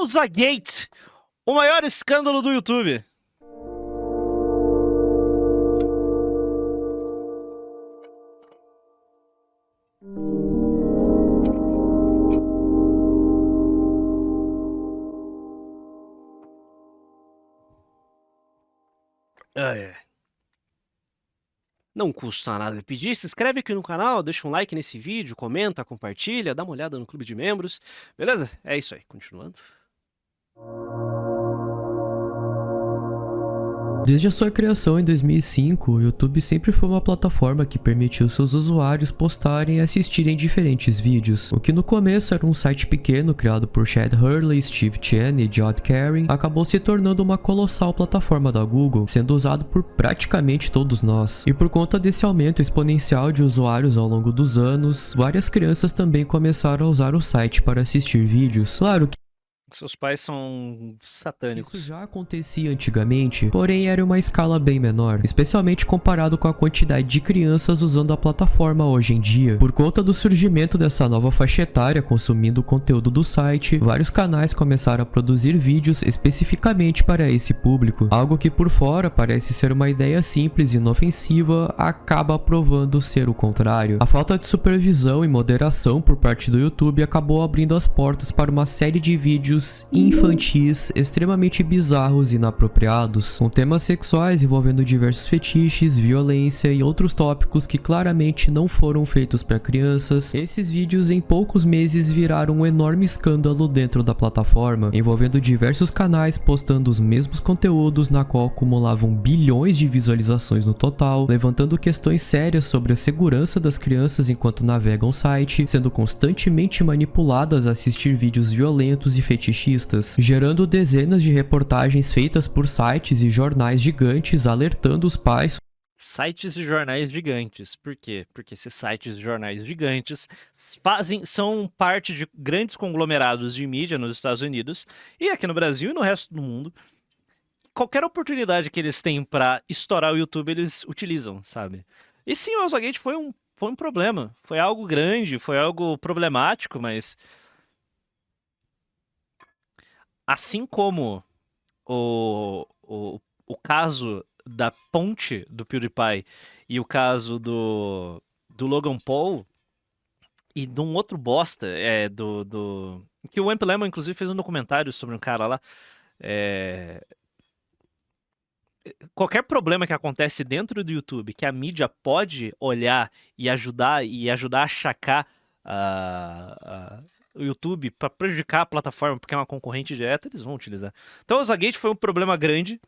ElsaGate, o maior escândalo do YouTube. Não custa nada pedir, se inscreve aqui no canal, deixa um like nesse vídeo, comenta, compartilha, dá uma olhada no clube de membros, beleza? É isso aí, continuando. Desde a sua criação em 2005, o YouTube sempre foi uma plataforma que permitiu seus usuários postarem e assistirem diferentes vídeos. O que no começo era um site pequeno criado por Chad Hurley, Steve Chen e Jod Karen, acabou se tornando uma colossal plataforma da Google, sendo usado por praticamente todos nós. E por conta desse aumento exponencial de usuários ao longo dos anos, várias crianças também começaram a usar o site para assistir vídeos. Claro que Seus pais são satânicos. isso já acontecia antigamente, porém era uma escala bem menor, especialmente comparado com a quantidade de crianças usando a plataforma hoje em dia. Por conta do surgimento dessa nova faixa etária consumindo o conteúdo do site, vários canais começaram a produzir vídeos especificamente para esse público. Algo que por fora parece ser uma ideia simples e inofensiva, acaba provando ser o contrário. A falta de supervisão e moderação por parte do YouTube acabou abrindo as portas para uma série de vídeos infantis extremamente bizarros e inapropriados, com temas sexuais envolvendo diversos fetiches, violência e outros tópicos que claramente não foram feitos para crianças. Esses vídeos em poucos meses viraram um enorme escândalo dentro da plataforma, envolvendo diversos canais postando os mesmos conteúdos, na qual acumulavam bilhões de visualizações no total, levantando questões sérias sobre a segurança das crianças enquanto navegam o site, sendo constantemente manipuladas a assistir vídeos violentos e fetichistas, gerando dezenas de reportagens feitas por sites e jornais gigantes alertando os pais. Sites e jornais gigantes. Por quê? Porque esses sites e jornais gigantes são parte de grandes conglomerados de mídia nos Estados Unidos e aqui no Brasil e no resto do mundo. Qualquer oportunidade que eles têm para estourar o YouTube, eles utilizam, sabe? E sim, o ElsaGate foi um problema. Foi algo grande, foi algo problemático, mas assim como o caso da ponte do PewDiePie e o caso do Logan Paul e de um outro bosta, que o Amp Lemon inclusive fez um documentário sobre um cara lá, qualquer problema que acontece dentro do YouTube, que a mídia pode olhar e ajudar a achacar o YouTube para prejudicar a plataforma, porque é uma concorrente direta, eles vão utilizar. Então o ElsaGate foi um problema grande,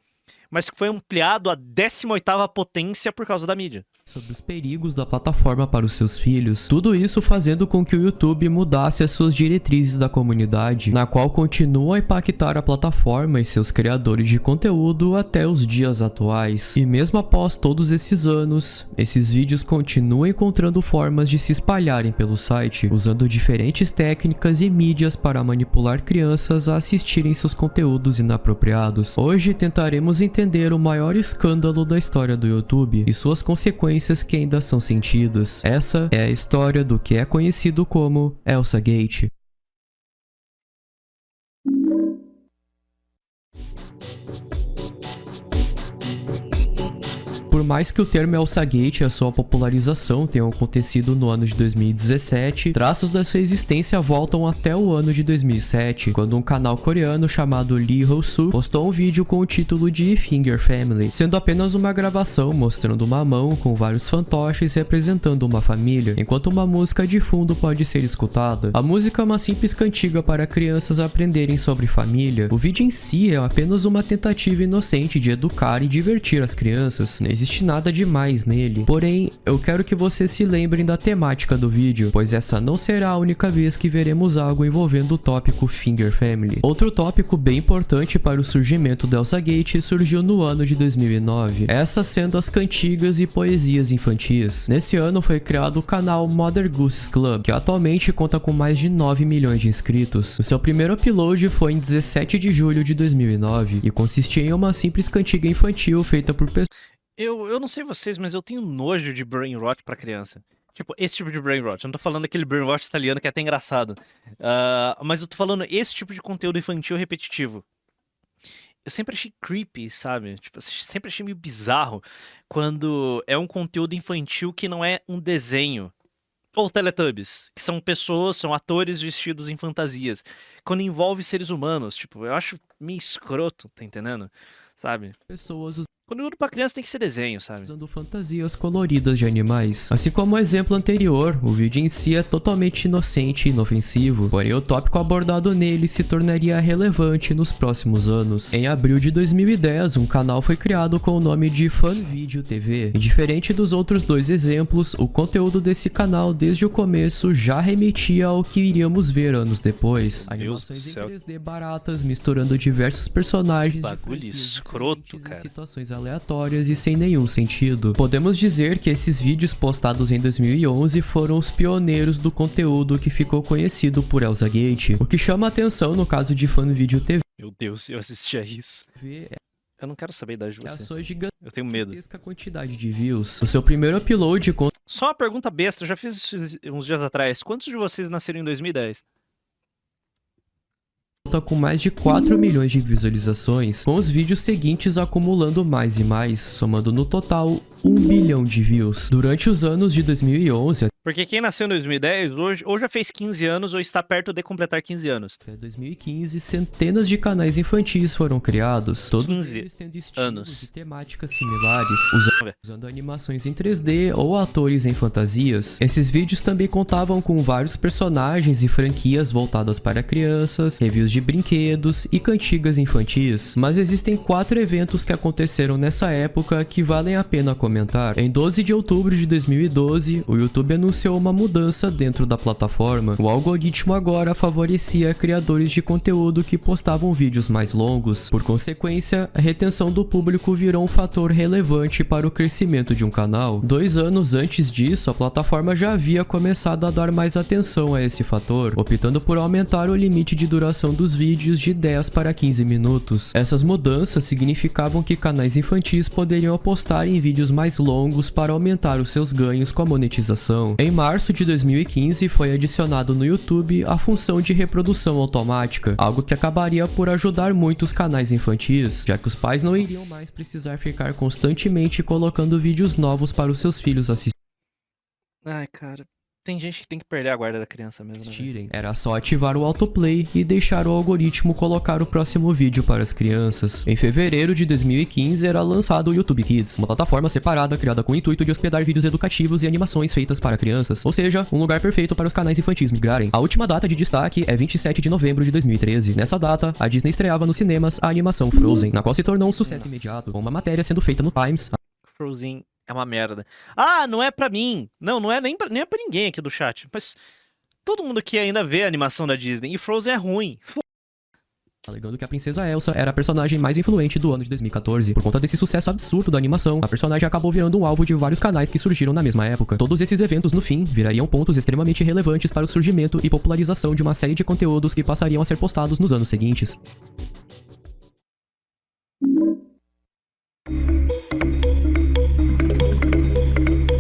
mas que foi ampliado à 18ª potência por causa da mídia. Sobre os perigos da plataforma para os seus filhos, tudo isso fazendo com que o YouTube mudasse as suas diretrizes da comunidade, na qual continua a impactar a plataforma e seus criadores de conteúdo até os dias atuais. E mesmo após todos esses anos, esses vídeos continuam encontrando formas de se espalharem pelo site, usando diferentes técnicas e mídias para manipular crianças a assistirem seus conteúdos inapropriados. Hoje tentaremos entender o maior escândalo da história do YouTube e suas consequências que ainda são sentidas. Essa é a história do que é conhecido como ElsaGate. Por mais que o termo ElsaGate e a sua popularização tenham acontecido no ano de 2017, traços da sua existência voltam até o ano de 2007, quando um canal coreano chamado Lee Ho-soo postou um vídeo com o título de Finger Family, sendo apenas uma gravação mostrando uma mão com vários fantoches representando uma família, enquanto uma música de fundo pode ser escutada. A música é uma simples cantiga para crianças aprenderem sobre família. O vídeo em si é apenas uma tentativa inocente de educar e divertir as crianças. Não existe nada demais nele, porém eu quero que vocês se lembrem da temática do vídeo, pois essa não será a única vez que veremos algo envolvendo o tópico Finger Family. Outro tópico bem importante para o surgimento do ElsaGate surgiu no ano de 2009, essas sendo as cantigas e poesias infantis. Nesse ano foi criado o canal Mother Goose Club, que atualmente conta com mais de 9 milhões de inscritos. O seu primeiro upload foi em 17 de julho de 2009 e consistia em uma simples cantiga infantil feita por pessoas. Eu não sei vocês, mas eu tenho nojo de brain rot pra criança. Tipo, esse tipo de brainwash. Eu não tô falando aquele brainwash italiano que é até engraçado. Mas eu tô falando esse tipo de conteúdo infantil repetitivo. Eu sempre achei creepy, sabe? Tipo, eu sempre achei meio bizarro quando é um conteúdo infantil que não é um desenho. Ou Teletubbies, que são pessoas, são atores vestidos em fantasias. Quando envolve seres humanos, tipo, eu acho meio escroto, tá entendendo? Sabe? Pessoas Conteúdo pra criança tem que ser desenho, sabe? usando fantasias coloridas de animais. Assim como o exemplo anterior, o vídeo em si é totalmente inocente e inofensivo, porém o tópico abordado nele se tornaria relevante nos próximos anos. Em abril de 2010, um canal foi criado com o nome de Fanvideo TV. E diferente dos outros dois exemplos, o conteúdo desse canal desde o começo já remetia ao que iríamos ver anos depois. Animações em 3D baratas, misturando diversos personagens de Bagulho escroto, em cara. situações aleatórias e sem nenhum sentido. Podemos dizer que esses vídeos postados em 2011 foram os pioneiros do conteúdo que ficou conhecido por Elsa Gate. O que chama a atenção no caso de Fanvideo TV Meu Deus, eu assistia isso. é Eu não quero saber a idade de a vocês. sua Eu tenho medo. gigantesca quantidade de views. O seu primeiro upload Só uma pergunta besta, eu já fiz isso uns dias atrás. Quantos de vocês nasceram em 2010? conta com mais de 4 milhões de visualizações, com os vídeos seguintes acumulando mais e mais, somando no total 1 bilhão de views. Durante os anos de 2011 Porque quem nasceu em 2010, hoje, ou já fez 15 anos ou está perto de completar 15 anos. até 2015, centenas de canais infantis foram criados, todos 15 eles tendo estilos anos. e temáticas similares, ver. usando animações em 3D ou atores em fantasias. Esses vídeos também contavam com vários personagens e franquias voltadas para crianças, reviews de brinquedos e cantigas infantis. Mas existem 4 eventos que aconteceram nessa época que valem a pena comentar. Em 12 de outubro de 2012, o YouTube anunciou uma mudança dentro da plataforma. O algoritmo agora favorecia criadores de conteúdo que postavam vídeos mais longos. Por consequência, a retenção do público virou um fator relevante para o crescimento de um canal. 2 anos antes disso, a plataforma já havia começado a dar mais atenção a esse fator, optando por aumentar o limite de duração dos vídeos de 10 para 15 minutos. Essas mudanças significavam que canais infantis poderiam apostar em vídeos mais longos para aumentar os seus ganhos com a monetização. Em março de 2015, foi adicionado no YouTube a função de reprodução automática, algo que acabaria por ajudar muitos canais infantis, já que os pais não iriam mais precisar ficar constantemente colocando vídeos novos para os seus filhos Ai, cara. Tem gente que tem que perder a guarda da criança mesmo, né, velho? assistirem. Era só ativar o autoplay e deixar o algoritmo colocar o próximo vídeo para as crianças. Em fevereiro de 2015 era lançado o YouTube Kids, uma plataforma separada criada com o intuito de hospedar vídeos educativos e animações feitas para crianças, ou seja, um lugar perfeito para os canais infantis migrarem. A última data de destaque é 27 de novembro de 2013. Nessa data, a Disney estreava nos cinemas a animação Frozen, na qual se tornou um sucesso imediato, com uma matéria sendo feita no Times. Frozen é uma merda. Ah, não é pra mim. Não, não é nem pra ninguém aqui do chat. Mas todo mundo que ainda vê a animação da Disney. E Frozen é ruim. Alegando que a princesa Elsa era a personagem mais influente do ano de 2014. Por conta desse sucesso absurdo da animação, a personagem acabou virando um alvo de vários canais que surgiram na mesma época. Todos esses eventos, no fim, virariam pontos extremamente relevantes para o surgimento e popularização de uma série de conteúdos que passariam a ser postados nos anos seguintes.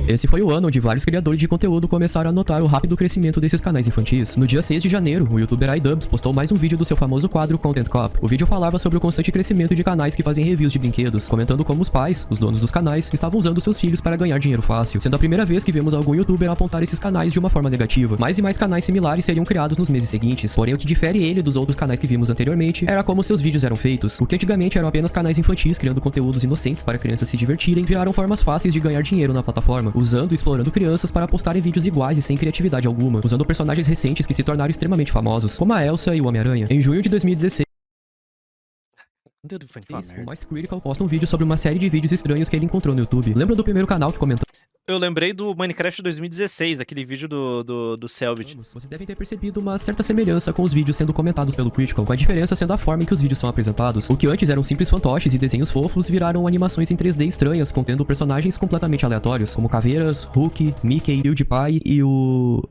Esse foi o ano onde vários criadores de conteúdo começaram a notar o rápido crescimento desses canais infantis. No dia 6 de janeiro, o youtuber iDubbbz postou mais um vídeo do seu famoso quadro Content Cop. O vídeo falava sobre o constante crescimento de canais que fazem reviews de brinquedos, comentando como os pais, os donos dos canais, estavam usando seus filhos para ganhar dinheiro fácil, sendo a primeira vez que vemos algum youtuber apontar esses canais de uma forma negativa. Mais e mais canais similares seriam criados nos meses seguintes, porém o que difere ele dos outros canais que vimos anteriormente era como seus vídeos eram feitos. O que antigamente eram apenas canais infantis criando conteúdos inocentes para crianças se divertirem, viraram formas fáceis de ganhar dinheiro na plataforma, usando e explorando crianças para postarem vídeos iguais e sem criatividade alguma, usando personagens recentes que se tornaram extremamente famosos, como a Elsa e o Homem-Aranha. Em junho de 2016, Conteúdo infantil é uma o merda. Mais Critical posta um vídeo sobre uma série de vídeos estranhos que ele encontrou no YouTube. Lembra do primeiro canal que comentou? Eu lembrei do Minecraft 2016, aquele vídeo do Selbit. Vocês devem ter percebido uma certa semelhança com os vídeos sendo comentados pelo Critical, com a diferença sendo a forma em que os vídeos são apresentados. O que antes eram simples fantoches e desenhos fofos viraram animações em 3D estranhas, contendo personagens completamente aleatórios, como caveiras, Hulk, Mickey, PewDiePie e o...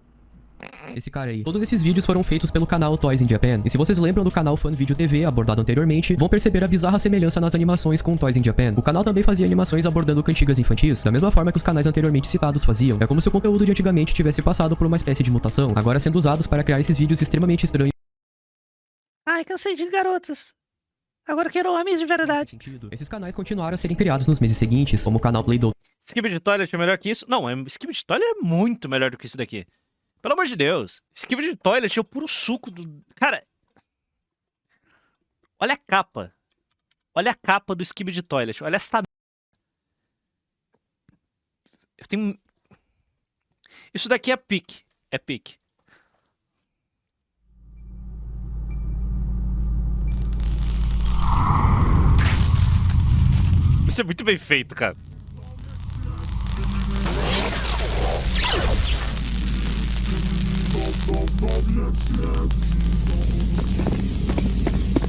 Esse cara aí. Todos esses vídeos foram feitos pelo canal Toys in Japan. E se vocês lembram do canal Fan Video TV, abordado anteriormente, vão perceber a bizarra semelhança nas animações com Toys in Japan. O canal também fazia animações abordando cantigas infantis, da mesma forma que os canais anteriormente citados faziam. É como se o conteúdo de antigamente tivesse passado por uma espécie de mutação, agora sendo usados para criar esses vídeos extremamente estranhos. Ai, cansei de garotas. Agora quero homens de verdade. Esses canais continuaram a serem criados nos meses seguintes, como o canal Play-Doh Skibidi Toilet é melhor que isso? Não, Skibidi Toilet é muito melhor do que isso daqui. Pelo amor de Deus. Skibidi Toilet é o puro suco do... Cara... Olha a capa. Olha a capa do Skibidi Toilet. Olha esta... Eu tenho... Isso daqui é pique. É pique. Isso é muito bem feito, cara.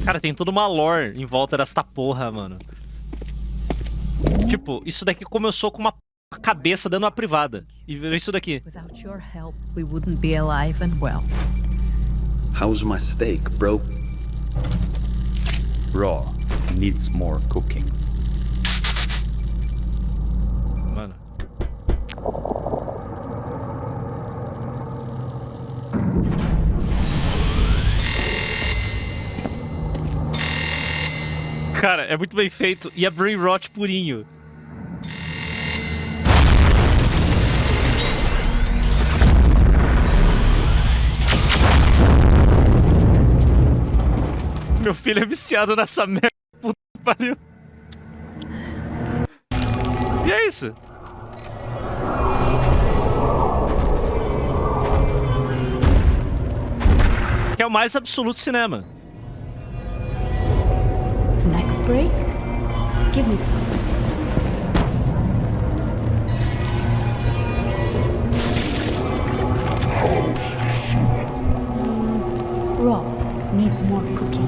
Cara, tem toda uma lore em volta desta porra, mano. Tipo, isso daqui começou com uma cabeça dando uma privada. E virou isso daqui. Without your help, we wouldn't be alive and well. How's my steak, bro? Raw. Needs more cooking. Mano. Cara, é muito bem feito. E é brain rot purinho. Meu filho é viciado nessa merda. Puta que pariu. E é isso. Isso aqui é o mais absoluto cinema. Snack break? Give me something. Raw needs more cooking.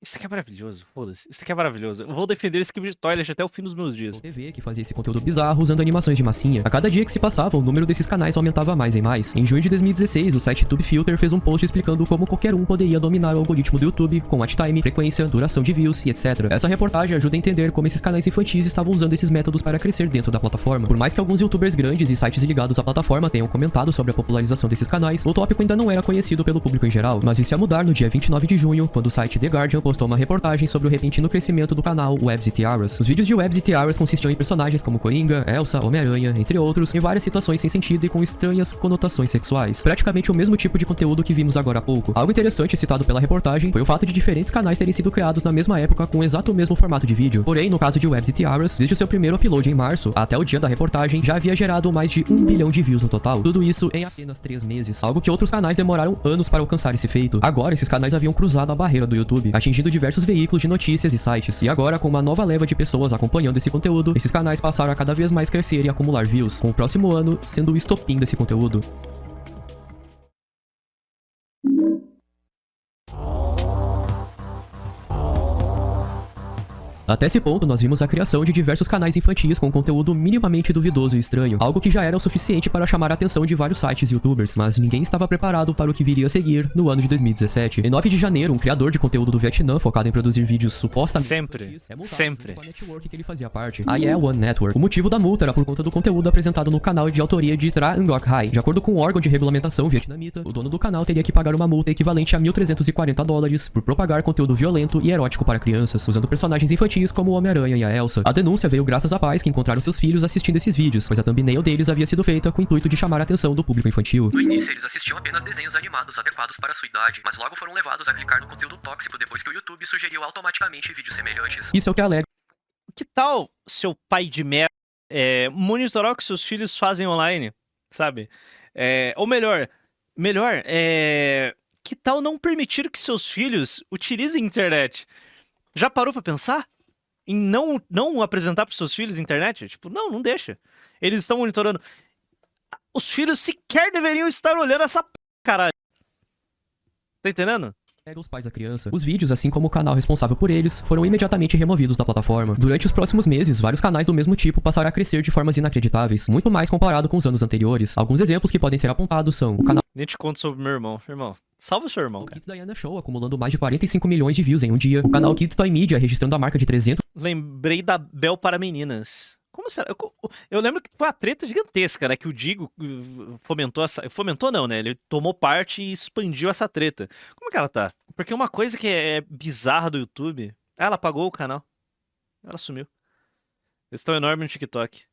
Isso aqui é maravilhoso, foda-se. Isso aqui é maravilhoso. Eu vou defender esse Skibidi Toilet até o fim dos meus dias. TV que fazia esse conteúdo bizarro usando animações de massinha. A cada dia que se passava, o número desses canais aumentava mais e mais. Em junho de 2016, o site TubeFilter fez um post explicando como qualquer um poderia dominar o algoritmo do YouTube com watch time, frequência, duração de views e etc. Essa reportagem ajuda a entender como esses canais infantis estavam usando esses métodos para crescer dentro da plataforma. Por mais que alguns youtubers grandes e sites ligados à plataforma tenham comentado sobre a popularização desses canais, o tópico ainda não era conhecido pelo público em geral. Mas isso ia mudar no dia 29 de junho, quando o site The Guardian postou uma reportagem sobre o repentino crescimento do canal Webs e Tiaras. Os vídeos de Webs e Tiaras consistiam em personagens como Coringa, Elsa, Homem-Aranha, entre outros, em várias situações sem sentido e com estranhas conotações sexuais. Praticamente o mesmo tipo de conteúdo que vimos agora há pouco. Algo interessante citado pela reportagem foi o fato de diferentes canais terem sido criados na mesma época com o exato mesmo formato de vídeo. Porém, no caso de Webs e Tiaras, desde o seu primeiro upload em março até o dia da reportagem, já havia gerado mais de 1 bilhão de views no total. Tudo isso em apenas 3 meses. Algo que outros canais demoraram anos para alcançar esse feito. Agora, esses canais haviam cruzado a barreira do YouTube, atingindo diversos veículos de notícias e sites. E agora, com uma nova leva de pessoas acompanhando esse conteúdo, esses canais passaram a cada vez mais crescer e acumular views, com o próximo ano sendo o estopim desse conteúdo. Até esse ponto, nós vimos a criação de diversos canais infantis com conteúdo minimamente duvidoso e estranho, algo que já era o suficiente para chamar a atenção de vários sites e youtubers, mas ninguém estava preparado para o que viria a seguir no ano de 2017. Em 9 de janeiro, um criador de conteúdo do Vietnã, focado em produzir vídeos supostamente infantis, é multado Sempre. com a network que ele fazia parte, a Yeah One Network. O motivo da multa era por conta do conteúdo apresentado no canal de autoria de Tra Ngoc Hai. De acordo com o órgão de regulamentação vietnamita, o dono do canal teria que pagar uma multa equivalente a $1.340 por propagar conteúdo violento e erótico para crianças, usando personagens infantis como o Homem-Aranha e a Elsa. A denúncia veio graças a pais que encontraram seus filhos assistindo esses vídeos, pois a thumbnail deles havia sido feita com o intuito de chamar a atenção do público infantil. No início, eles assistiam apenas desenhos animados adequados para a sua idade, mas logo foram levados a clicar no conteúdo tóxico depois que o YouTube sugeriu automaticamente vídeos semelhantes. Isso é o que alega. Que tal, seu pai de merda, monitorar o que seus filhos fazem online, sabe? Ou melhor, que tal não permitir que seus filhos utilizem a internet? Já parou pra pensar? Em não apresentar pros seus filhos a internet? Tipo, não deixa. Eles estão monitorando. Os filhos sequer deveriam estar olhando essa p... caralho. Tá entendendo? Pega os pais da criança. Os vídeos, assim como o canal responsável por eles, foram imediatamente removidos da plataforma. Durante os próximos meses, vários canais do mesmo tipo passaram a crescer de formas inacreditáveis, muito mais comparado com os anos anteriores. Alguns exemplos que podem ser apontados são o canal Nem te conto sobre meu irmão. Irmão, salva seu irmão, cara. Kids Diana Show, acumulando mais de 45 milhões de views em um dia. O canal Kids Toy Media, registrando a marca de 300 Lembrei da Bel para meninas. Como será? Eu lembro que foi uma treta gigantesca, né? Que o Digo fomentou essa. Fomentou não, né? Ele tomou parte e expandiu essa treta. Como que ela tá? Porque uma coisa que é bizarra do YouTube. Ah, ela apagou o canal. Ela sumiu. Eles estão enormes no TikTok.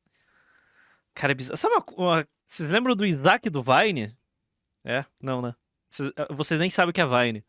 Cara, é bizarro. Sabe vocês lembram do Isaac do Vine? É? Não, né? Vocês nem sabem o que é Vine.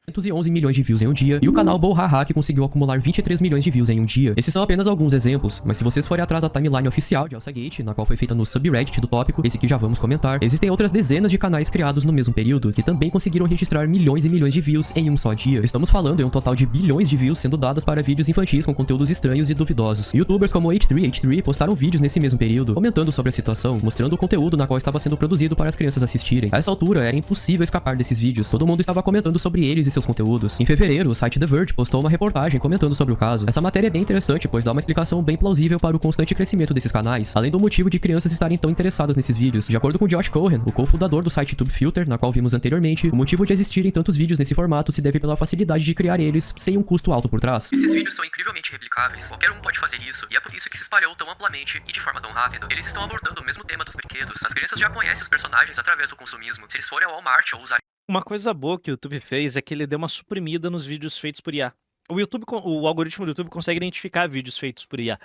211 milhões de views em um dia, e o canal Bowhaha que conseguiu acumular 23 milhões de views em um dia. Esses são apenas alguns exemplos, mas se vocês forem atrás da timeline oficial de Alçagate, na qual foi feita no subreddit do tópico, esse que já vamos comentar, existem outras dezenas de canais criados no mesmo período, que também conseguiram registrar milhões e milhões de views em um só dia. Estamos falando em um total de bilhões de views sendo dadas para vídeos infantis com conteúdos estranhos e duvidosos. Youtubers como H3H3 postaram vídeos nesse mesmo período, comentando sobre a situação, mostrando o conteúdo na qual estava sendo produzido para as crianças assistirem. A essa altura, era impossível escapar desses vídeos, todo mundo estava comentando sobre eles e seus conteúdos. Em fevereiro, o site The Verge postou uma reportagem comentando sobre o caso. Essa matéria é bem interessante, pois dá uma explicação bem plausível para o constante crescimento desses canais, além do motivo de crianças estarem tão interessadas nesses vídeos. De acordo com Josh Cohen, o cofundador do site TubeFilter, na qual vimos anteriormente, o motivo de existirem tantos vídeos nesse formato se deve pela facilidade de criar eles sem um custo alto por trás. Esses vídeos são incrivelmente replicáveis, qualquer um pode fazer isso, e é por isso que se espalhou tão amplamente e de forma tão rápida. Eles estão abordando o mesmo tema dos brinquedos. As crianças já conhecem os personagens através do consumismo. Se eles forem ao Walmart ou usarem Uma coisa boa que o YouTube fez é que ele deu uma suprimida nos vídeos feitos por IA. O algoritmo do YouTube consegue identificar vídeos feitos por IA.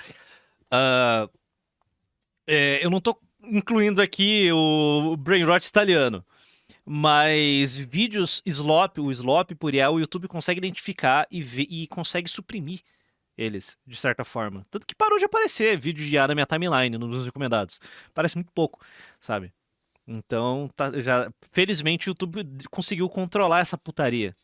Eu não tô incluindo aqui o brainrot italiano, mas vídeos o slop por IA, o YouTube consegue identificar e consegue suprimir eles, de certa forma. Tanto que parou de aparecer vídeo de IA na minha timeline, nos recomendados. Parece muito pouco, sabe? Então, felizmente o YouTube conseguiu controlar essa putaria.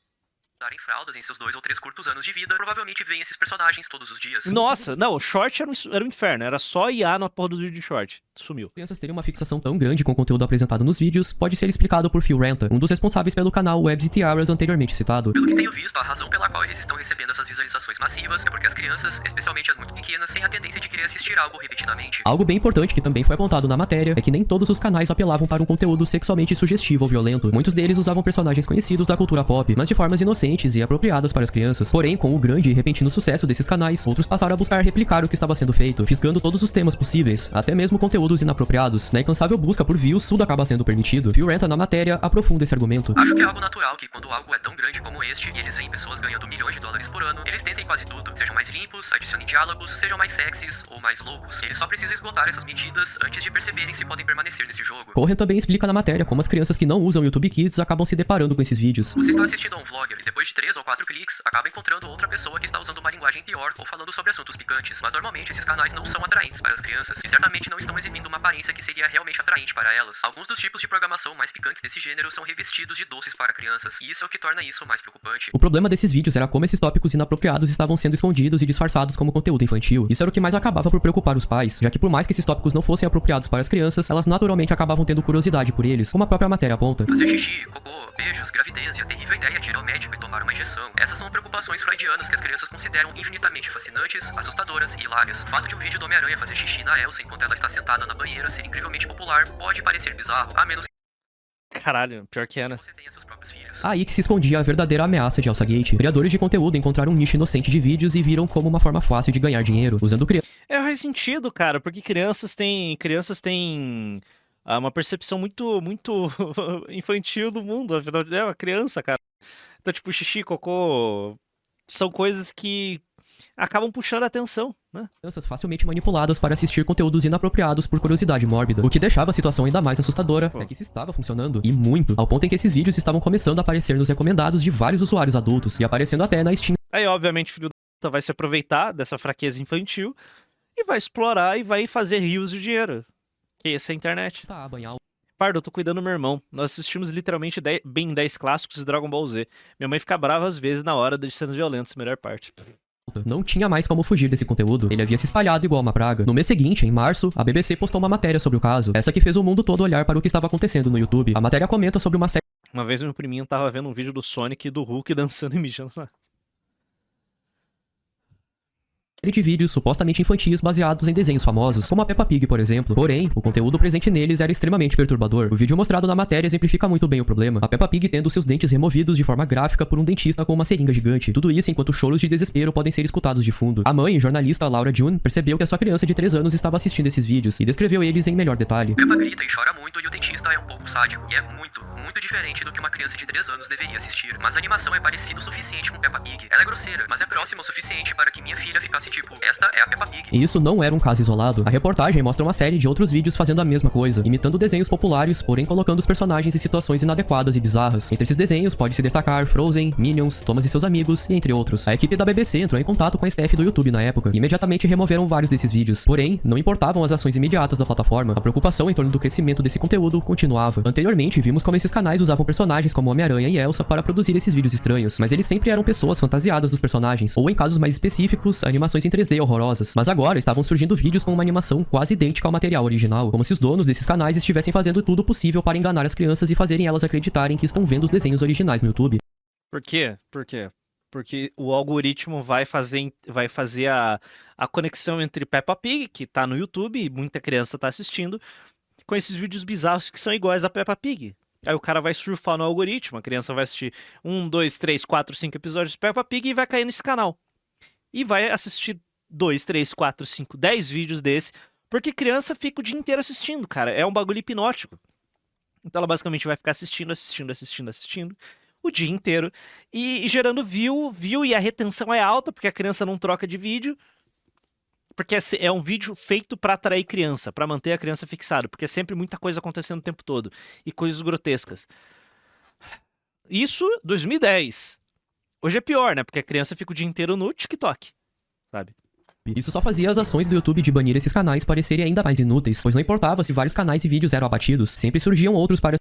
usarem fraldas em seus 2 ou 3 curtos anos de vida, provavelmente veem esses personagens todos os dias. Nossa, não, o short era um inferno, era só IA na porra dos vídeos de short. Sumiu. Crianças terem uma fixação tão grande com o conteúdo apresentado nos vídeos pode ser explicado por Phil Ranta, um dos responsáveis pelo canal Webs e Tiaras anteriormente citado. Pelo que tenho visto, a razão pela qual eles estão recebendo essas visualizações massivas é porque as crianças, especialmente as muito pequenas, têm a tendência de querer assistir algo repetidamente. Algo bem importante que também foi apontado na matéria é que nem todos os canais apelavam para um conteúdo sexualmente sugestivo ou violento. Muitos deles usavam personagens conhecidos da cultura pop, mas de formas inocentes e apropriadas para as crianças. Porém, com o grande e repentino sucesso desses canais, outros passaram a buscar replicar o que estava sendo feito, fisgando todos os temas possíveis, até mesmo conteúdos inapropriados. Na incansável busca por views, tudo acaba sendo permitido. Phil Ranta na matéria aprofunda esse argumento. Acho que é algo natural que quando algo é tão grande como este, e eles veem pessoas ganhando milhões de dólares por ano, eles tentem quase tudo. Sejam mais limpos, adicionem diálogos, sejam mais sexys ou mais loucos. Eles só precisam esgotar essas medidas antes de perceberem se podem permanecer nesse jogo. Cohen também explica na matéria como as crianças que não usam YouTube Kids acabam se deparando com esses vídeos. Você está assistindo a um vlogger e depois de 3 ou 4 cliques, acaba encontrando outra pessoa que está usando uma linguagem pior ou falando sobre assuntos picantes. Mas normalmente esses canais não são atraentes para as crianças e certamente não estão exibindo uma aparência que seria realmente atraente para elas. Alguns dos tipos de programação mais picantes desse gênero são revestidos de doces para crianças, e isso é o que torna isso mais preocupante. O problema desses vídeos era como esses tópicos inapropriados estavam sendo escondidos e disfarçados como conteúdo infantil. Isso era o que mais acabava por preocupar os pais, já que por mais que esses tópicos não fossem apropriados para as crianças, elas naturalmente acabavam tendo curiosidade por eles, como a própria matéria aponta. Fazer xixi, cocô, beijos, gravidez e a terrível ideia de ir ao médico e tomar uma injeção. Essas são preocupações freudianas que as crianças consideram infinitamente fascinantes, assustadoras e hilárias. O fato de um vídeo do Homem-Aranha fazer xixi na Elsa enquanto ela está sentada na banheira ser incrivelmente popular pode parecer bizarro, a menos Caralho, pior que é, né? que você tenha seus próprios filhos. Aí que se escondia a verdadeira ameaça de Alçagate. Criadores de conteúdo encontraram um nicho inocente de vídeos e viram como uma forma fácil de ganhar dinheiro, usando crianças. Faz sentido, cara, porque crianças têm uma percepção muito infantil do mundo, afinal é uma criança, cara. Então, tipo, xixi, cocô, são coisas que acabam puxando a atenção, né? Crianças facilmente manipuladas para assistir conteúdos inapropriados por curiosidade mórbida. O que deixava a situação ainda mais assustadora é que isso estava funcionando, e muito, ao ponto em que esses vídeos estavam começando a aparecer nos recomendados de vários usuários adultos, e aparecendo até na Steam. Aí, obviamente, o filho da puta vai se aproveitar dessa fraqueza infantil e vai explorar e vai fazer rios de dinheiro. Que essa é a internet. Tá, banhar. Pardo, eu tô cuidando do meu irmão. Nós assistimos literalmente bem 10 clássicos de Dragon Ball Z. Minha mãe fica brava às vezes na hora de cenas violentas, melhor parte. Não tinha mais como fugir desse conteúdo. Ele havia se espalhado igual uma praga. No mês seguinte, em março, a BBC postou uma matéria sobre o caso. Essa que fez o mundo todo olhar para o que estava acontecendo no YouTube. A matéria comenta sobre uma série Uma vez meu priminho tava vendo um vídeo do Sonic e do Hulk dançando e mijando na... de vídeos supostamente infantis baseados em desenhos famosos, como a Peppa Pig, por exemplo. Porém, o conteúdo presente neles era extremamente perturbador. O vídeo mostrado na matéria exemplifica muito bem o problema. A Peppa Pig tendo seus dentes removidos de forma gráfica por um dentista com uma seringa gigante. Tudo isso enquanto choros de desespero podem ser escutados de fundo. A mãe, jornalista Laura June, percebeu que a sua criança de 3 anos estava assistindo esses vídeos e descreveu eles em melhor detalhe. Peppa grita e chora muito e o dentista é um pouco sádico. E é muito diferente do que uma criança de 3 anos deveria assistir. Mas a animação é parecida o suficiente com Peppa Pig. Ela é grosseira, mas é próxima o suficiente para que minha filha ficasse tipo, esta é a Peppa Pig. E isso não era um caso isolado. A reportagem mostra uma série de outros vídeos fazendo a mesma coisa, imitando desenhos populares, porém colocando os personagens em situações inadequadas e bizarras. Entre esses desenhos pode-se destacar Frozen, Minions, Thomas e seus amigos, e entre outros. A equipe da BBC entrou em contato com a staff do YouTube na época e imediatamente removeram vários desses vídeos. Porém, não importavam as ações imediatas da plataforma, a preocupação em torno do crescimento desse conteúdo continuava. Anteriormente, vimos como esses canais usavam personagens como Homem-Aranha e Elsa para produzir esses vídeos estranhos, mas eles sempre eram pessoas fantasiadas dos personagens, ou em casos mais específicos, animações em 3D horrorosas. Mas agora estavam surgindo vídeos com uma animação quase idêntica ao material original, como se os donos desses canais estivessem fazendo tudo possível para enganar as crianças e fazerem elas acreditarem que estão vendo os desenhos originais no YouTube. Por quê? Por quê? Porque o algoritmo vai fazer a conexão entre Peppa Pig, que tá no YouTube e muita criança tá assistindo, com esses vídeos bizarros que são iguais a Peppa Pig. Aí o cara vai surfar no algoritmo, a criança vai assistir 1, 2, 3, 4, 5 episódios de Peppa Pig e vai cair nesse canal. E vai assistir 2, 3, 4, 5, 10 vídeos desse, porque criança fica o dia inteiro assistindo, cara. É um bagulho hipnótico. Então ela basicamente vai ficar assistindo o dia inteiro e gerando view, e a retenção é alta, porque a criança não troca de vídeo. Porque é um vídeo feito pra atrair criança, pra manter a criança fixada, porque é sempre muita coisa acontecendo o tempo todo, e coisas grotescas. Isso, 2010. Hoje é pior, né? Porque a criança fica o dia inteiro no TikTok, sabe? Isso só fazia as ações do YouTube de banir esses canais parecerem ainda mais inúteis, pois não importava se vários canais e vídeos eram abatidos, sempre surgiam outros para...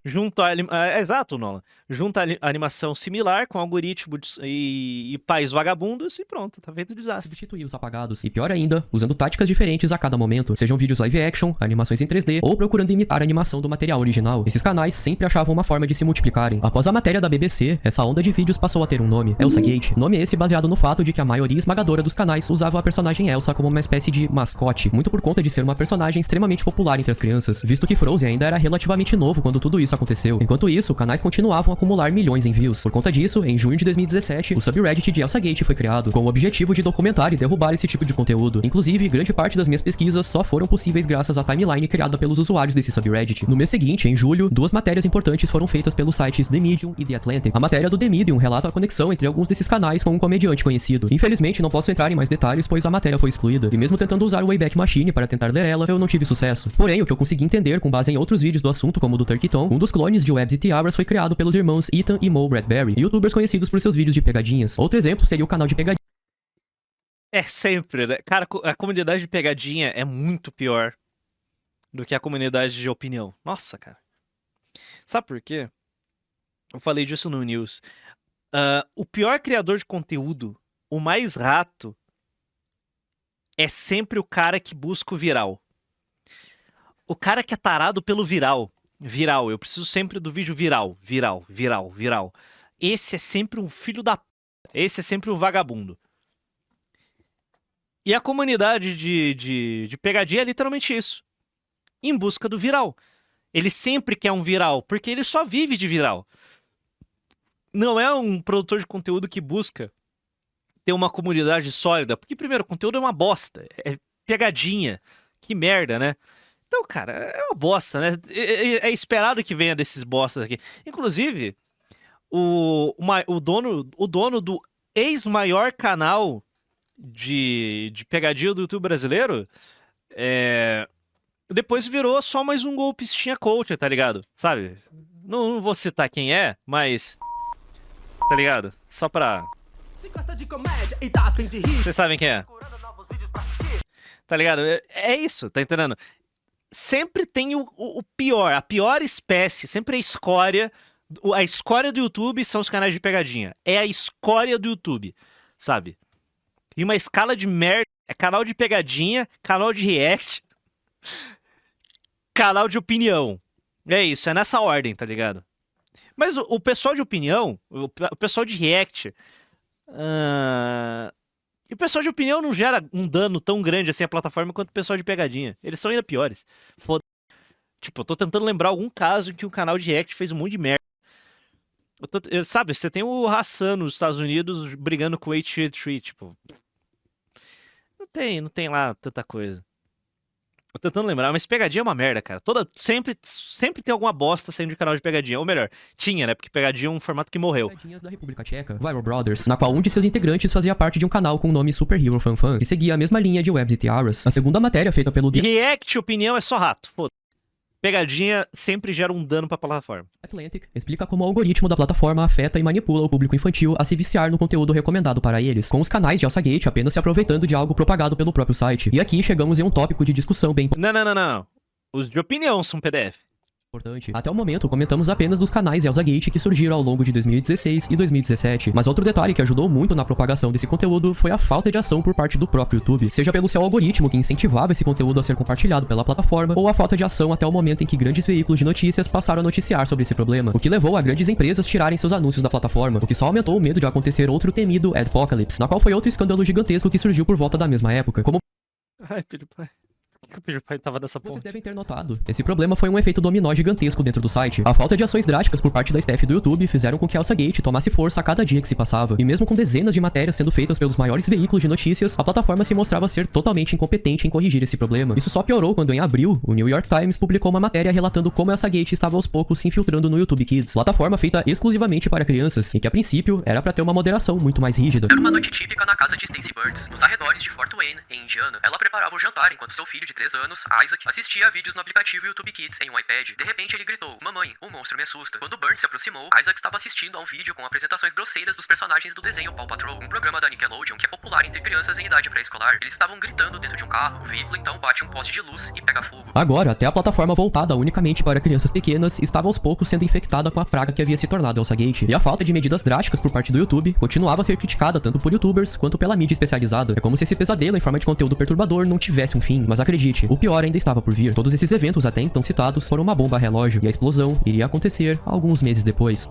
Exato, Nolan. Junta a animação similar com algoritmo e pais vagabundos e pronto, tá feito o desastre. substituir os apagados, e pior ainda, usando táticas diferentes a cada momento, sejam vídeos live action, animações em 3D, ou procurando imitar a animação do material original. Esses canais sempre achavam uma forma de se multiplicarem. Após a matéria da BBC, essa onda de vídeos passou a ter um nome, ElsaGate. Nome esse baseado no fato de que a maioria esmagadora dos canais usava a personagem Elsa como uma espécie de mascote, muito por conta de ser uma personagem extremamente popular entre as crianças, visto que Frozen ainda era relativamente novo quando tudo isso aconteceu. Enquanto isso, canais continuavam a acumular milhões em views. Por conta disso, em junho de 2017, o subreddit de ElsaGate foi criado, com o objetivo de documentar e derrubar esse tipo de conteúdo. Inclusive, grande parte das minhas pesquisas só foram possíveis graças à timeline criada pelos usuários desse subreddit. No mês seguinte, em julho, 2 matérias importantes foram feitas pelos sites The Medium e The Atlantic. A matéria do The Medium relata a conexão entre alguns desses canais com um comediante conhecido. Infelizmente, não posso entrar em mais detalhes, pois a matéria foi excluída, e mesmo tentando usar o Wayback Machine para tentar ler ela, eu não tive sucesso. Porém, o que eu consegui entender com base em outros vídeos do assunto, como o do Turkey Tom, um dos clones de Webs e Tiaras foi criado pelos irmãos Ethan e Mo Bradbury, youtubers conhecidos por seus vídeos de pegadinhas. Outro exemplo seria o canal de pegadinhas. É sempre, né? Cara, a comunidade de pegadinha é muito pior do que a comunidade de opinião. Nossa, cara. Sabe por quê? Eu falei disso no News. O pior criador de conteúdo, o mais rato, é sempre o cara que busca o viral. O cara que é tarado pelo viral. Viral, eu preciso sempre do vídeo viral. Viral. Esse é sempre um filho da p... Esse é sempre um vagabundo. E a comunidade de pegadinha é literalmente isso. Em busca do viral. Ele sempre quer um viral, porque ele só vive de viral. Não é um produtor de conteúdo que busca ter uma comunidade sólida, porque primeiro, o conteúdo é uma bosta, é pegadinha, que merda, né? Então, cara, é uma bosta, né? É esperado que venha desses bostas aqui. Inclusive, o dono do ex-maior canal de pegadinha do YouTube brasileiro, depois virou só mais um golpistinha coach, tá ligado? Sabe? Não vou citar quem é, mas... Tá ligado? Só pra... Vocês sabem quem é? Tá ligado? É isso, tá entendendo? Sempre tem o pior, a pior espécie, sempre a escória. A escória do YouTube são os canais de pegadinha. É a escória do YouTube, sabe? E uma escala de merda. É canal de pegadinha, canal de react, canal de opinião. É isso, é nessa ordem, tá ligado? Mas o pessoal de opinião, o pessoal de react, e o pessoal de opinião não gera um dano tão grande assim à plataforma quanto o pessoal de pegadinha. Eles são ainda piores. Foda. Tipo, eu tô tentando lembrar algum caso em que um canal de react fez um monte de merda. Sabe, você tem o Hassan nos Estados Unidos brigando com o H3, tipo... Não tem lá tanta coisa. Tô tentando lembrar, mas pegadinha é uma merda, cara. Sempre tem alguma bosta saindo de canal de pegadinha. Ou melhor, tinha, né? Porque pegadinha é um formato que morreu. Pegadinhas da República Tcheca, Viral Brothers, na qual um de seus integrantes fazia parte de um canal com o nome Super Hero Fan Fan, que seguia a mesma linha de Webs e Tiaras. A segunda matéria feita pelo React, opinião, é só rato. Foda. Pegadinha sempre gera um dano pra plataforma. Atlantic explica como o algoritmo da plataforma afeta e manipula o público infantil a se viciar no conteúdo recomendado para eles, com os canais de Alçagate apenas se aproveitando de algo propagado pelo próprio site. E aqui chegamos em um tópico de discussão bem Não. Os de opinião são PDF. importante. Até o momento, comentamos apenas dos canais de Alçagate que surgiram ao longo de 2016 e 2017, mas outro detalhe que ajudou muito na propagação desse conteúdo foi a falta de ação por parte do próprio YouTube, seja pelo seu algoritmo que incentivava esse conteúdo a ser compartilhado pela plataforma, ou a falta de ação até o momento em que grandes veículos de notícias passaram a noticiar sobre esse problema, o que levou a grandes empresas tirarem seus anúncios da plataforma, o que só aumentou o medo de acontecer outro temido Adpocalypse, na qual foi outro escândalo gigantesco que surgiu por volta da mesma época. Como Ai, PewDiePie. Por que o PewDiePie tava nessa vocês ponte? devem ter notado, esse problema foi um efeito dominó gigantesco dentro do site. A falta de ações drásticas por parte da staff do YouTube fizeram com que a Alçagate tomasse força a cada dia que se passava, e mesmo com dezenas de matérias sendo feitas pelos maiores veículos de notícias, a plataforma se mostrava ser totalmente incompetente em corrigir esse problema. Isso só piorou quando em abril, o New York Times publicou uma matéria relatando como a Alçagate estava aos poucos se infiltrando no YouTube Kids, plataforma feita exclusivamente para crianças, e que a princípio era para ter uma moderação muito mais rígida. Era uma noite típica na casa de Stacey Burns, nos arredores de Fort Wayne, em Indiana. Ela preparava o jantar enquanto seu filho de 3 anos, Isaac, assistia a vídeos no aplicativo YouTube Kids em um iPad. De repente ele gritou: "Mamãe, o monstro me assusta." Quando Burns se aproximou, Isaac estava assistindo a um vídeo com apresentações grosseiras dos personagens do desenho Paw Patrol, um programa da Nickelodeon que é popular entre crianças em idade pré-escolar. Eles estavam gritando dentro de um carro, o veículo então bate um poste de luz e pega fogo. Agora, até a plataforma voltada unicamente para crianças pequenas estava aos poucos sendo infectada com a praga que havia se tornado Alçagate, e a falta de medidas drásticas por parte do YouTube continuava a ser criticada tanto por youtubers quanto pela mídia especializada. É como se esse pesadelo em forma de conteúdo perturbador não tivesse um fim, mas acredite, o pior ainda estava por vir. Todos esses eventos até então citados foram uma bomba relógio, e a explosão iria acontecer alguns meses depois.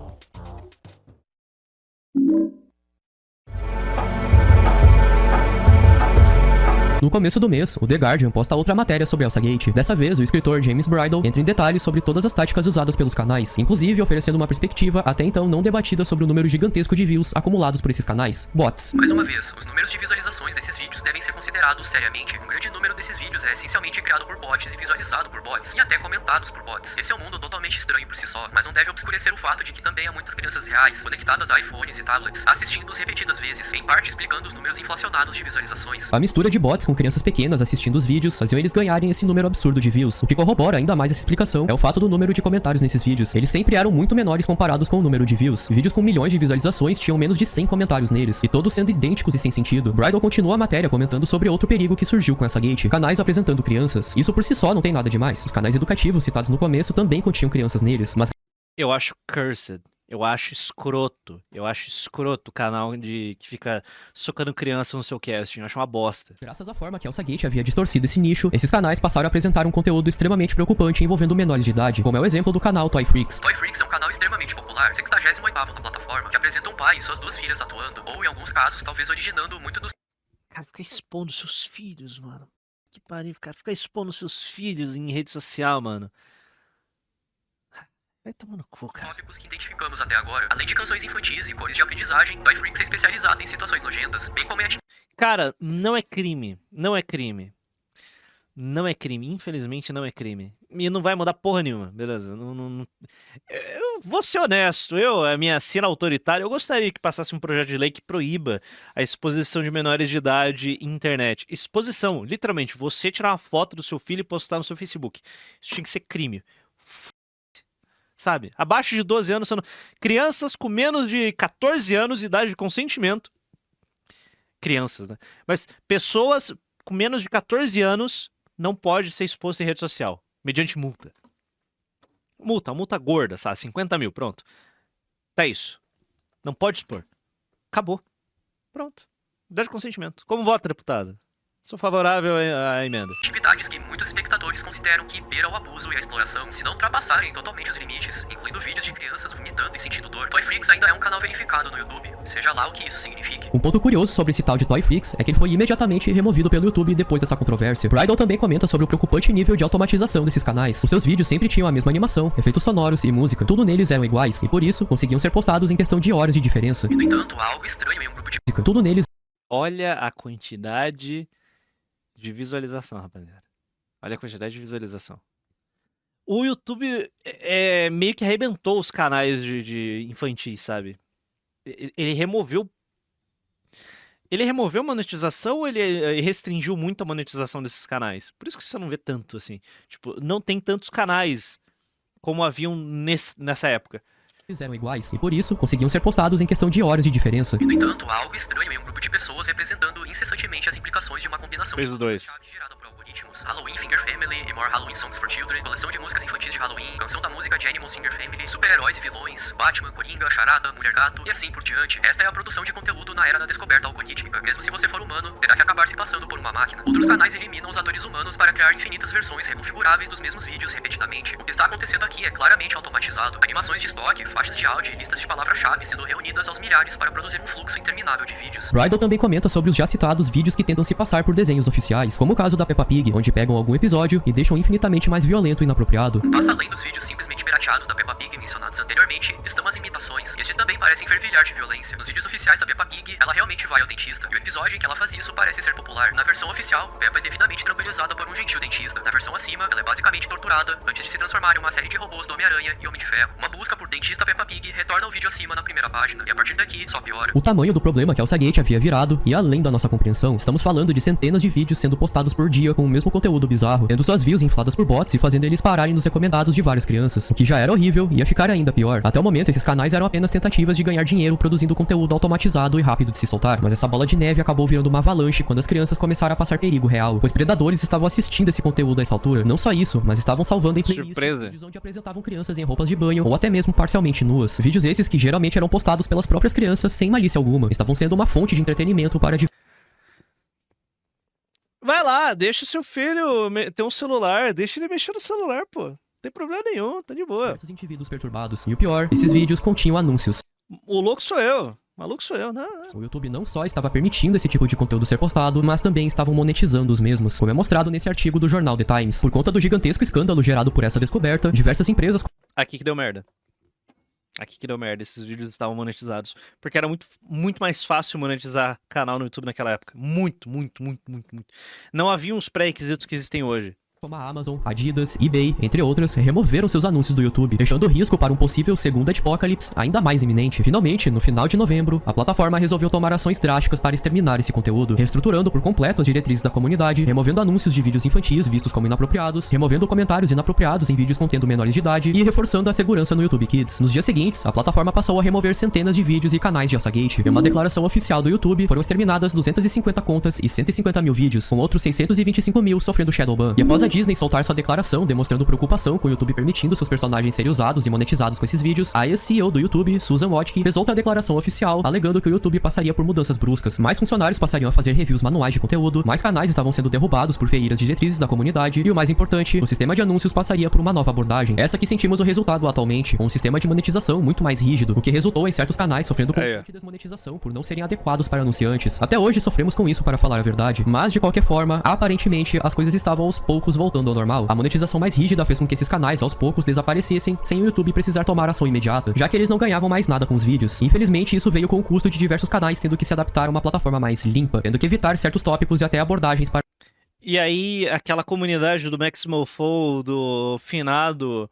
No começo do mês, o The Guardian posta outra matéria sobre Alçagate. Dessa vez, o escritor James Bridle entra em detalhes sobre todas as táticas usadas pelos canais, inclusive oferecendo uma perspectiva até então não debatida sobre o número gigantesco de views acumulados por esses canais. Bots. Mais uma vez, os números de visualizações desses vídeos devem ser considerados seriamente. Um grande número desses vídeos é essencialmente criado por bots e visualizado por bots, e até comentados por bots. Esse é um mundo totalmente estranho por si só, mas não deve obscurecer o fato de que também há muitas crianças reais, conectadas a iPhones e tablets, assistindo-os repetidas vezes, em parte explicando os números inflacionados de visualizações. A mistura de bots com crianças pequenas assistindo os vídeos faziam eles ganharem esse número absurdo de views. O que corrobora ainda mais essa explicação é o fato do número de comentários nesses vídeos. Eles sempre eram muito menores comparados com o número de views. Vídeos com milhões de visualizações tinham menos de 100 comentários neles, e todos sendo idênticos e sem sentido. Bridle continua a matéria comentando sobre outro perigo que surgiu com essa gate: canais apresentando crianças. Isso por si só não tem nada demais. Os canais educativos citados no começo também continham crianças neles, mas Eu acho cursed. Eu acho escroto. Eu acho escroto o canal que fica socando criança no seu casting. Eu acho uma bosta. graças à forma que Alçagate havia distorcido esse nicho, esses canais passaram a apresentar um conteúdo extremamente preocupante envolvendo menores de idade, como é o exemplo do canal Toy Freaks. Toy Freaks é um canal extremamente popular, 68º na plataforma, que apresenta um pai e suas 2 filhas atuando, ou em alguns casos, talvez originando muito dos Cara, fica expondo seus filhos, mano. Que pariu, cara. Fica expondo seus filhos em rede social, mano. Vai tomar no cu, cara. tópicos que identificamos até agora. Além de canções infantis e cores de aprendizagem, Toy Freaks é especializado em situações nojentas, bem como em Cara, não é crime. Não é crime. Não é crime. Infelizmente não é crime. E não vai mudar porra nenhuma, beleza? Eu vou ser honesto. A minha cena autoritária, eu gostaria que passasse um projeto de lei que proíba a exposição de menores de idade em internet. Exposição, literalmente. Você tirar uma foto do seu filho e postar no seu Facebook. Isso tinha que ser crime. Sabe? Abaixo de 12 anos, crianças com menos de 14 anos de idade de consentimento. Crianças, né? Mas pessoas com menos de 14 anos não pode ser exposto em rede social, mediante multa. Multa gorda, sabe? 50 mil, pronto. Tá isso. Não pode expor. Acabou. Pronto. Idade de consentimento. Como vota, deputado? Sou favorável à emenda. Atividades que muitos espectadores consideram que beiram o abuso e a exploração, se não ultrapassarem totalmente os limites, incluindo vídeos de crianças vomitando e sentindo dor. Toy Freaks ainda é um canal verificado no YouTube, seja lá o que isso signifique. Um ponto curioso sobre esse tal de Toy Freaks é que ele foi imediatamente removido pelo YouTube depois dessa controvérsia. Bridal também comenta sobre o preocupante nível de automatização desses canais. Os seus vídeos sempre tinham a mesma animação, efeitos sonoros e música. Tudo neles eram iguais, e por isso conseguiam ser postados em questão de horas de diferença. E, no entanto, há algo estranho em um grupo de Tudo neles Olha a quantidade de visualização, rapaziada. Olha a quantidade de visualização. O YouTube meio que arrebentou os canais de infantis, sabe? Ele removeu a monetização ou ele restringiu muito a monetização desses canais? Por isso que você não vê tanto, assim. Tipo, não tem tantos canais como haviam nessa época. eram iguais, e por isso conseguiam ser postados em questão de horas de diferença. E, no entanto, há algo estranho em um grupo de pessoas representando incessantemente as implicações de uma combinação Fez de o dois. palavras-chave gerada por algoritmos. Halloween Finger Family e More Halloween Songs for Children, coleção de músicas infantis de Halloween, canção da música de Animals Finger Family, super-heróis e vilões, Batman, Coringa, Charada, Mulher-Gato e assim por diante. Esta é a produção de conteúdo na era da descoberta algorítmica. Mesmo se você for humano, terá que acabar se passando por uma máquina. Outros canais eliminam os atores humanos para criar infinitas versões reconfiguráveis dos mesmos vídeos repetidamente. O que está acontecendo aqui é claramente automatizado. Animações de estoque, faixas de áudio e listas de palavras-chave sendo reunidas aos milhares para produzir um fluxo interminável de vídeos. Bridal também comenta sobre os já citados vídeos que tentam se passar por desenhos oficiais, como o caso da Peppa Pig, onde pegam algum episódio e deixam infinitamente mais violento e inapropriado. Passa além dos vídeos simplesmente pirateados da Peppa Pig mencionados anteriormente, estão as imitações, e estes também parecem fervilhar de violência. Nos vídeos oficiais da Peppa Pig, ela realmente vai ao dentista, e o episódio em que ela faz isso parece ser popular. Na versão oficial, Peppa é devidamente tranquilizada por um gentil dentista. Na versão acima, ela é basicamente torturada antes de se transformar em uma série de robôs do Homem-Aranha e Homem de Ferro. Uma busca por dentista Peppa Pig retorna o vídeo acima na primeira página, e a partir daqui, só piora. O tamanho do problema que a Alçagate havia virado, e além da nossa compreensão, estamos falando de centenas de vídeos sendo postados por dia com o mesmo conteúdo bizarro, tendo suas views infladas por bots e fazendo eles pararem nos recomendados de várias crianças, o que já era horrível e ia ficar ainda pior. Até o momento, esses canais eram apenas tentativas de ganhar dinheiro produzindo conteúdo automatizado e rápido de se soltar, mas essa bola de neve acabou virando uma avalanche quando as crianças começaram a passar perigo real, pois predadores estavam assistindo esse conteúdo a essa altura. Não só isso, mas estavam salvando em playlists Surpresa. vídeos onde apresentavam crianças em roupas de banho ou até mesmo parcialmente nuas. Vídeos esses que geralmente eram postados pelas próprias crianças sem malícia alguma, estavam sendo uma fonte de entretenimento para Vai lá, deixa o seu filho ter um celular, deixa ele mexer no celular, pô. Não tem problema nenhum, tá de boa. diversos indivíduos perturbados. E o pior, esses vídeos continham anúncios. O louco sou eu. Maluco sou eu, né? O YouTube não só estava permitindo esse tipo de conteúdo ser postado, mas também estavam monetizando os mesmos, como é mostrado nesse artigo do jornal The Times. Por conta do gigantesco escândalo gerado por essa descoberta, diversas empresas Aqui que deu merda. Aqui que deu merda, esses vídeos estavam monetizados. Porque era muito mais fácil monetizar canal no YouTube naquela época. Muito. Não havia uns pré-requisitos que existem hoje. como a Amazon, Adidas, eBay, entre outras, removeram seus anúncios do YouTube, deixando o risco para um possível segundo Adpocalypse ainda mais iminente. Finalmente, no final de novembro, a plataforma resolveu tomar ações drásticas para exterminar esse conteúdo, reestruturando por completo as diretrizes da comunidade, removendo anúncios de vídeos infantis vistos como inapropriados, removendo comentários inapropriados em vídeos contendo menores de idade e reforçando a segurança no YouTube Kids. Nos dias seguintes, a plataforma passou a remover centenas de vídeos e canais de Alçagate. Em uma declaração oficial do YouTube, foram exterminadas 250 contas e 150 mil vídeos, com outros 625 mil sofrendo shadowban. E após a Disney soltar sua declaração demonstrando preocupação com o YouTube permitindo seus personagens serem usados e monetizados com esses vídeos, a ex-CEO do YouTube, Susan Wojcicki, fez outra declaração oficial, alegando que o YouTube passaria por mudanças bruscas. Mais funcionários passariam a fazer reviews manuais de conteúdo, mais canais estavam sendo derrubados por ferir as diretrizes da comunidade, e o mais importante, o sistema de anúncios passaria por uma nova abordagem. Essa que sentimos o resultado atualmente, com um sistema de monetização muito mais rígido, o que resultou em certos canais sofrendo constante desmonetização por não serem adequados para anunciantes. Até hoje sofremos com isso, para falar a verdade, mas de qualquer forma, aparentemente, as coisas estavam aos poucos voltando ao normal. A monetização mais rígida fez com que esses canais aos poucos desaparecessem sem o YouTube precisar tomar ação imediata, já que eles não ganhavam mais nada com os vídeos. Infelizmente, isso veio com o custo de diversos canais tendo que se adaptar a uma plataforma mais limpa, tendo que evitar certos tópicos e até abordagens para... E aí, aquela comunidade do Maximal Fall, do finado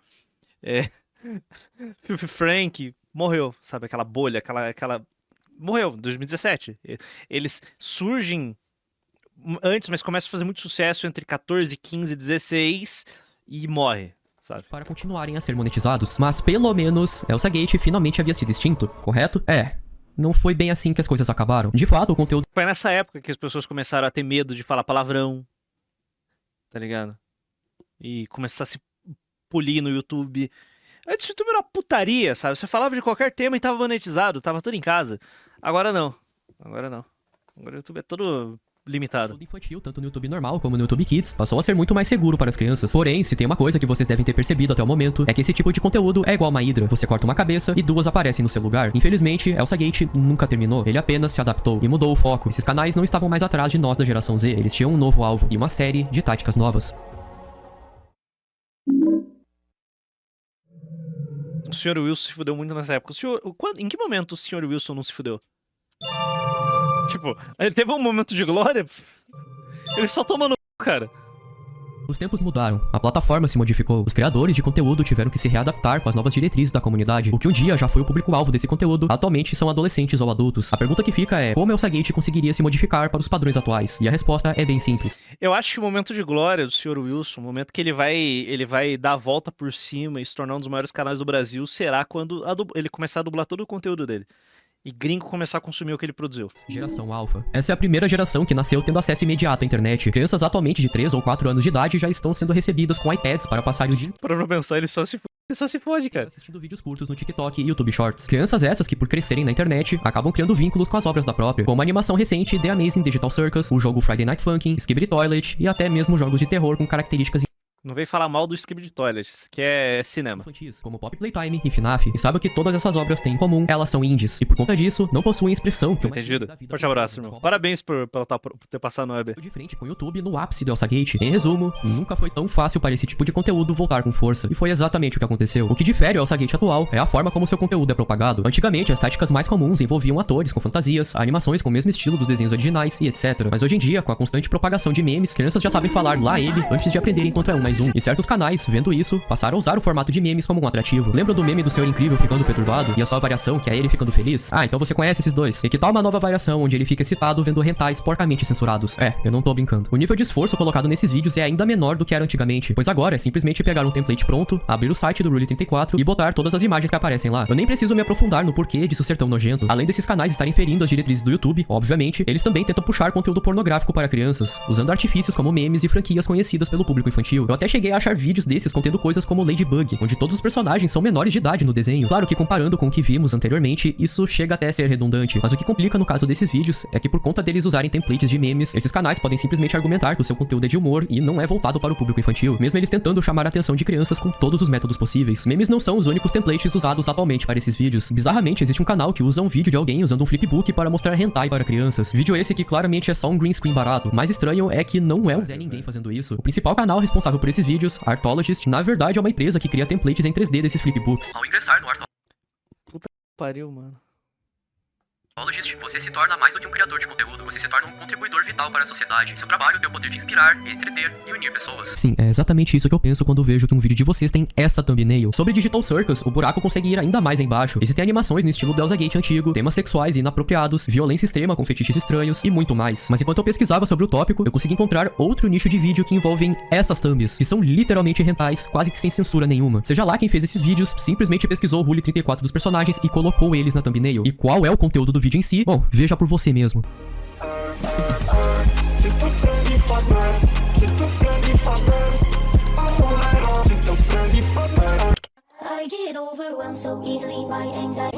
Frank, morreu, sabe? Aquela bolha, aquela... Morreu, em 2017. Eles surgem antes, mas começam a fazer muito sucesso entre 14, 15, 16 e morre, sabe? Para continuarem a ser monetizados. Mas pelo menos, Alçagate finalmente havia sido extinto, correto? Não foi bem assim que as coisas acabaram. De fato, o conteúdo... Foi nessa época que as pessoas começaram a ter medo de falar palavrão, tá ligado? E começar a se polir no YouTube. Antes o YouTube era uma putaria, sabe? Você falava de qualquer tema e tava monetizado, tava tudo em casa. Agora não. Agora o YouTube é todo limitado. Conteúdo infantil, tanto no YouTube normal como no YouTube Kids, passou a ser muito mais seguro para as crianças. Porém, se tem uma coisa que vocês devem ter percebido até o momento, é que esse tipo de conteúdo é igual uma hidra. Você corta uma cabeça e duas aparecem no seu lugar. Infelizmente, Elsa Gate nunca terminou. Ele apenas se adaptou e mudou o foco. Esses canais não estavam mais atrás de nós da geração Z. Eles tinham um novo alvo e uma série de táticas novas. O Sr. Wilson se fudeu muito nessa época. Em que momento o Sr. Wilson não se fudeu? Tipo, ele teve um momento de glória. Ele só toma no c, cara. Os tempos mudaram, a plataforma se modificou, os criadores de conteúdo tiveram que se readaptar com as novas diretrizes da comunidade. O que um dia já foi o público-alvo desse conteúdo, atualmente são adolescentes ou adultos. A pergunta que fica é, como Elsa Gate conseguiria se modificar para os padrões atuais? E a resposta é bem simples. Eu acho que o momento de glória do Sr. Wilson, o momento que ele vai dar a volta por cima e se tornar um dos maiores canais do Brasil, será quando ele começar a dublar todo o conteúdo dele. E gringo começar a consumir o que ele produziu. Geração Alpha. Essa é a primeira geração que nasceu tendo acesso imediato à internet. Crianças atualmente de 3 ou 4 anos de idade já estão sendo recebidas com iPads para passar o dia inteiro Pra pensar, ele só se fode, cara. assistindo vídeos curtos no TikTok e YouTube Shorts. Crianças essas que, por crescerem na internet, acabam criando vínculos com as obras da própria, como a animação recente The Amazing Digital Circus, o jogo Friday Night Funkin', Skibidi Toilet e até mesmo jogos de terror com características Não vem falar mal do Skibidi Toilet, isso aqui é cinema. infantis, como Pop Playtime e FNAF. E sabe o que todas essas obras têm em comum? Elas são indies. E por conta disso, não possuem expressão que Entendido? Forte abraço, irmão. Parabéns por ter passado no web. de frente com o YouTube no ápice do Elsa Gate. Em resumo, nunca foi tão fácil para esse tipo de conteúdo voltar com força. E foi exatamente o que aconteceu. O que difere o Elsa Gate atual é a forma como seu conteúdo é propagado. Antigamente, as táticas mais comuns envolviam atores com fantasias, animações com o mesmo estilo dos desenhos originais e etc. Mas hoje em dia, com a constante propagação de memes, crianças já sabem falar lá ele antes de aprenderem quanto é 1 mais 1. E certos canais, vendo isso, passaram a usar o formato de memes como um atrativo. Lembra do meme do Senhor Incrível ficando perturbado e a sua variação, que é ele ficando feliz? Ah, então você conhece esses dois. E que tal uma nova variação onde ele fica excitado vendo hentais porcamente censurados? É, eu não tô brincando. O nível de esforço colocado nesses vídeos é ainda menor do que era antigamente, pois agora é simplesmente pegar um template pronto, abrir o site do Rule34 e botar todas as imagens que aparecem lá. Eu nem preciso me aprofundar no porquê disso ser tão nojento. Além desses canais estarem ferindo as diretrizes do YouTube, obviamente, eles também tentam puxar conteúdo pornográfico para crianças, usando artifícios como memes e franquias conhecidas pelo público infantil. Eu até cheguei a achar vídeos desses contendo coisas como Ladybug, onde todos os personagens são menores de idade no desenho. Claro que comparando com o que vimos anteriormente, isso chega até a ser redundante, mas o que complica no caso desses vídeos é que por conta deles usarem templates de memes, esses canais podem simplesmente argumentar que o seu conteúdo é de humor e não é voltado para o público infantil, mesmo eles tentando chamar a atenção de crianças com todos os métodos possíveis. Memes não são os únicos templates usados atualmente para esses vídeos. Bizarramente, existe um canal que usa um vídeo de alguém usando um flipbook para mostrar hentai para crianças. Vídeo esse que claramente é só um green screen barato. O mais estranho é que não é um Zé Ninguém fazendo isso. O principal canal responsável por esses vídeos, Artologist, na verdade é uma empresa que cria templates em 3D desses flipbooks. Ao ingressar no Pariu, mano. Artologist, você se torna mais do que um criador de conteúdo, você se torna um contribuidor vital para a sociedade. Seu trabalho tem o poder de inspirar, entreter e unir pessoas. Sim, é exatamente isso que eu penso quando vejo que um vídeo de vocês tem essa thumbnail. Sobre Digital Circus, o buraco consegue ir ainda mais embaixo. Existem animações no estilo Elsa Gate antigo, temas sexuais inapropriados, violência extrema com fetiches estranhos e muito mais. Mas enquanto eu pesquisava sobre o tópico, eu consegui encontrar outro nicho de vídeo que envolvem essas thumbs, que são literalmente hentais, quase que sem censura nenhuma. Seja lá quem fez esses vídeos, simplesmente pesquisou o Rule 34 dos personagens e colocou eles na thumbnail. E qual é o conteúdo do vídeo em si? Bom, veja por você mesmo. I get overwhelmed so easily by anxiety.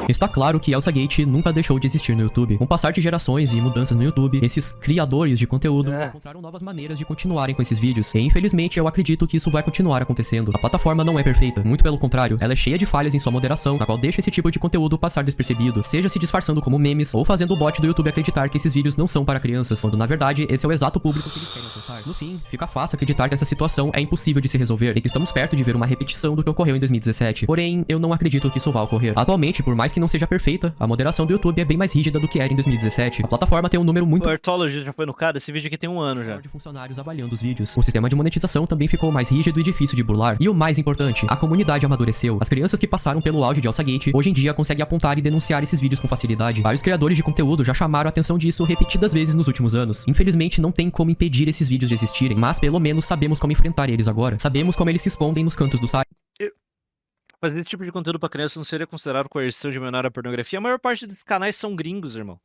Está claro que Elsa Gate nunca deixou de existir no YouTube. Com o passar de gerações e mudanças no YouTube, esses criadores de conteúdo encontraram novas maneiras de continuarem com esses vídeos. E infelizmente eu acredito que isso vai continuar acontecendo. A plataforma não é perfeita, muito pelo contrário, ela é cheia de falhas em sua moderação, na qual deixa esse tipo de conteúdo passar despercebido, seja se disfarçando como memes ou fazendo o bot do YouTube acreditar que esses vídeos não são para crianças, quando na verdade esse é o exato público que eles querem alcançar. No fim, fica fácil acreditar que essa situação é impossível de se resolver e que estamos perto de ver uma repetição do que ocorreu em 2017. Porém, eu não acredito que isso vá ocorrer. Atualmente, por mais que não seja perfeita, a moderação do YouTube é bem mais rígida do que era em 2017. A plataforma tem um número muito O Artologist já foi no cara, esse vídeo aqui tem 1 ano já. de funcionários avaliando os vídeos. O sistema de monetização também ficou mais rígido e difícil de burlar. E o mais importante, a comunidade amadureceu. As crianças que passaram pelo auge de Elsa Gate, hoje em dia conseguem apontar e denunciar esses vídeos com facilidade. Vários criadores de conteúdo já chamaram a atenção disso repetidas vezes nos últimos anos. Infelizmente, não tem como impedir esses vídeos de existirem, mas pelo menos sabemos como enfrentar eles agora. Sabemos como eles se escondem nos cantos do site. Fazer esse tipo de conteúdo pra criança não seria considerado coerção de menor à pornografia? A maior parte desses canais são gringos, irmão.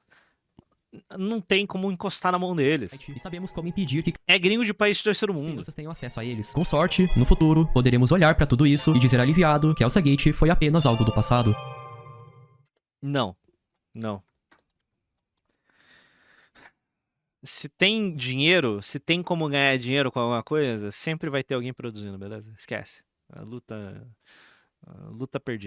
Não tem como encostar na mão deles. E sabemos como impedir que É gringo de país de terceiro mundo. crianças tenham acesso a eles. Com sorte, no futuro, poderemos olhar pra tudo isso e dizer aliviado que Elsa Gate foi apenas algo do passado. Não. Não. Se tem dinheiro, se tem como ganhar dinheiro com alguma coisa, sempre vai ter alguém produzindo, beleza? Esquece. A luta perdida.